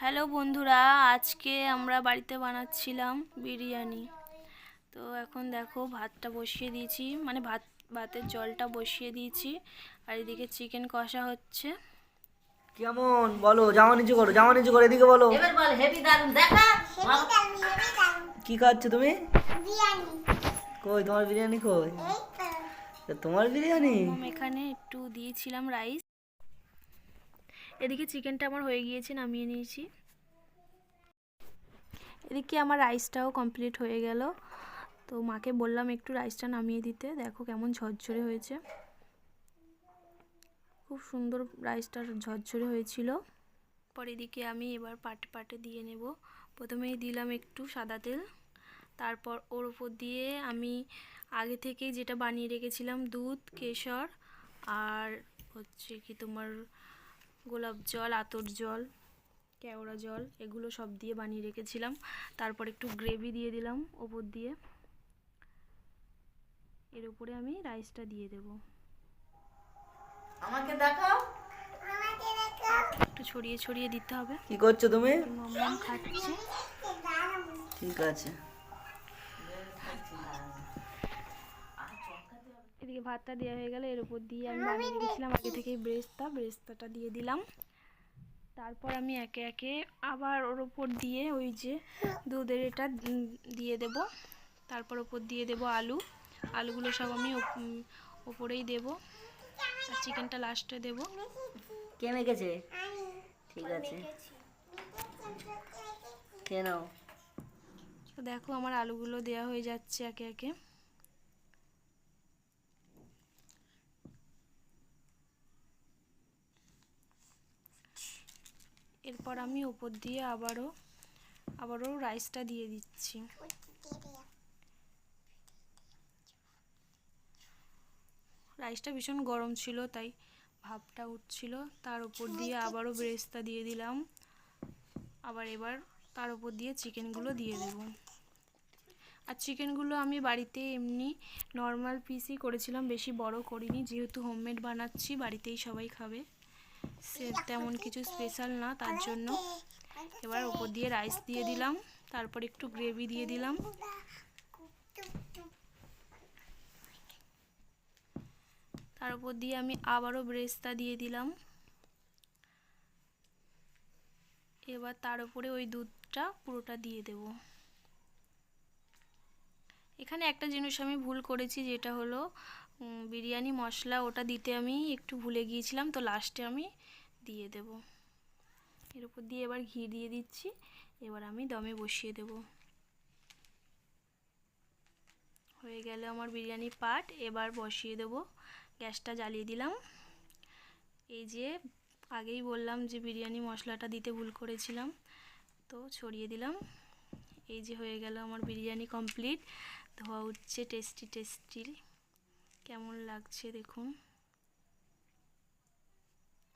Hello বন্ধুরা, আজকে আমরা বাড়িতে বানাচ্ছিলাম বিরিয়ানি। তো এখন দেখো ভাতটা বসিয়ে দিয়েছি, মানে ভাতের জলটা বসিয়ে দিয়েছি, আর এদিকে চিকেন কষা হচ্ছে। কেমন বলো? জামা নিচু করো, জামা নিচু করে এদিকে বলো। এবার বল হেভি দারুন দেখা। কি খাচ্ছ তুমি? বিরিয়ানি। কই তোমার বিরিয়ানি কই? এই তো। তা তোমার বিরিয়ানি? এখানে একটু দিয়েছিলাম রাইস। এদিকে চিকেনটা আমার হয়ে গিয়েছে, নামিয়ে নিয়েছি। এদিকে আমার রাইসটাও কমপ্লিট হয়ে গেল। তো মাকে বললাম একটু রাইসটা নামিয়ে দিতে। দেখো কেমন ঝরঝরে হয়েছে, খুব সুন্দর রাইসটা ঝরঝরে হয়েছিল। পরে এদিকে আমি এবার পাটে পাটে দিয়ে নেব। প্রথমেই দিলাম একটু সাদা তেল, তারপর ওর উপর দিয়ে আমি আগে থেকেই যেটা বানিয়ে রেখেছিলাম দুধ, কেশর আর হচ্ছে কি তোমার গোলাপ জল, আতর জল, কেওড়া জল, এগুলো সব দিয়ে বানিয়ে রেখেছিলাম। তারপর একটু গ্রেভি দিয়ে দিলাম ওপর দিয়ে। এর উপরে আমি রাইসটা দিয়ে দেব। আমাকে দেখাও। আমাকে দেখাও। একটু ছড়িয়ে ছড়িয়ে দিতে হবে। কি করছো তুমি? মাম্মাম খাচ্ছে। ঠিক আছে। এদিকে ভাতটা দেওয়া হয়ে গেল। এর উপর দিয়ে আমি বানিয়ে রেখেছিলাম আগে থেকেই ব্রেস্তাটা দিয়ে দিলাম। তারপর আমি একে একে আবার ওর উপর দিয়ে ওই যে দুধের এটা দিয়ে দেব। তারপর ওপর দিয়ে দেব আলুগুলো সব আমি ওপরেই দেব, আর চিকেনটা লাস্টে দেব। কে মেখেছে? ঠিক আছে, কে নাও। তো দেখো আমার আলুগুলো দেওয়া হয়ে যাচ্ছে একে একে। এরপর আমি ওপর দিয়ে আবারও রাইসটা দিয়ে দিচ্ছি। রাইসটা ভীষণ গরম ছিল, তাই ভাপটা উঠছিল। তার উপর দিয়ে আবারও ব্রেস্তা দিয়ে দিলাম। এবার তার উপর দিয়ে চিকেনগুলো দিয়ে দেব। আর চিকেনগুলো আমি বাড়িতে এমনি নর্মাল পিসই করেছিলাম, বেশি বড় করিনি, যেহেতু হোমমেড বানাচ্ছি, বাড়িতেই সবাই খাবে, তেমন কিছু স্পেশাল না, তার জন্য। এবার উপর দিয়ে রাইস দিয়ে দিলাম, তারপর একটু গ্রেভি দিয়ে দিলাম। তার উপর দিয়ে আমি আবারও ব্রেস্তা দিয়ে দিলাম। এবার তার উপরে ওই দুধটা পুরোটা দিয়ে দেব। এখানে একটা জিনিস আমি ভুল করেছি, যেটা হলো বিরিয়ানি মশলা, ওটা দিতে আমি একটু ভুলে গিয়েছিলাম, তো লাস্টে আমি দিয়ে দেব। এর উপর দিয়ে এবার ঘি দিয়ে দিচ্ছি। এবার আমি দমে বসিয়ে দেব। হয়ে গেল আমার বিরিয়ানি পাট। এবার বসিয়ে দেব, গ্যাসটা জ্বালিয়ে দিলাম। এই যে আগেই বললাম যে বিরিয়ানি মশলাটা দিতে ভুল করেছিলাম, তো ছড়িয়ে দিলাম। এই যে হয়ে গেল আমার বিরিয়ানি কমপ্লিট। ধোয়া উঠছে, টেস্টি কেমন লাগছে দেখুন।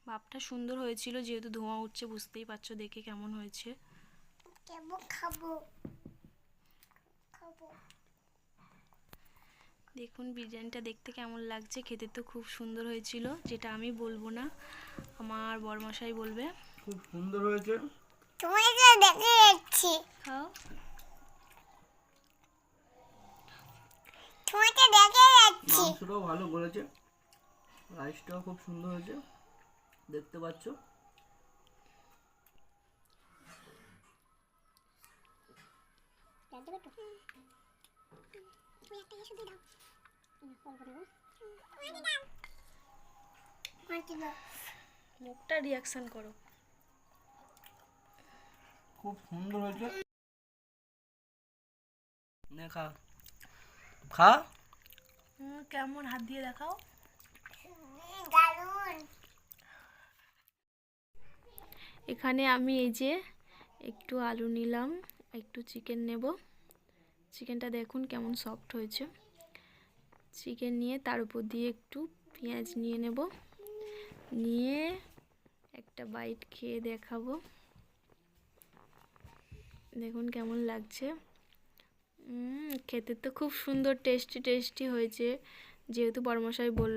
ভাবটা সুন্দর হয়েছিল, যেহেতু ধোঁয়া উঠছে বুঝতেই পারছো দেখে কেমন হয়েছে। খাবো। দেখুন বিরিয়ানিটা দেখতে কেমন লাগছে, খেতে তো খুব সুন্দর হয়েছিল, যেটা আমি বলবো না, আমার বরমশাই বলবে। খুব সুন্দর হয়েছে। তোমাকে দেখে যাচ্ছি। খাও। তোমাকে দেখে যাচ্ছি। মাংসটাও ভালো করেছে, রাইসটাও খুব সুন্দর হয়েছে, দেখতে পাচ্ছ। মুখটা রিয়াকশন করো। খুব সুন্দর হয়েছে। নে খা, খা। কেমন, হাত দিয়ে দেখাও। দারুণ। এখানে আমি এই যে একটু আলু নিলাম, একটু চিকেন নেব। চিকেনটা দেখুন কেমন সফট হয়েছে। চিকেন নিয়ে তার উপর দিয়ে একটু পেঁয়াজ নিয়ে নেব, নিয়ে একটা বাইট খেয়ে দেখাবো। দেখুন কেমন লাগছে। খেতে তো খুব সুন্দর টেস্টি হয়েছে, যেহেতু বড়মশাই বলল।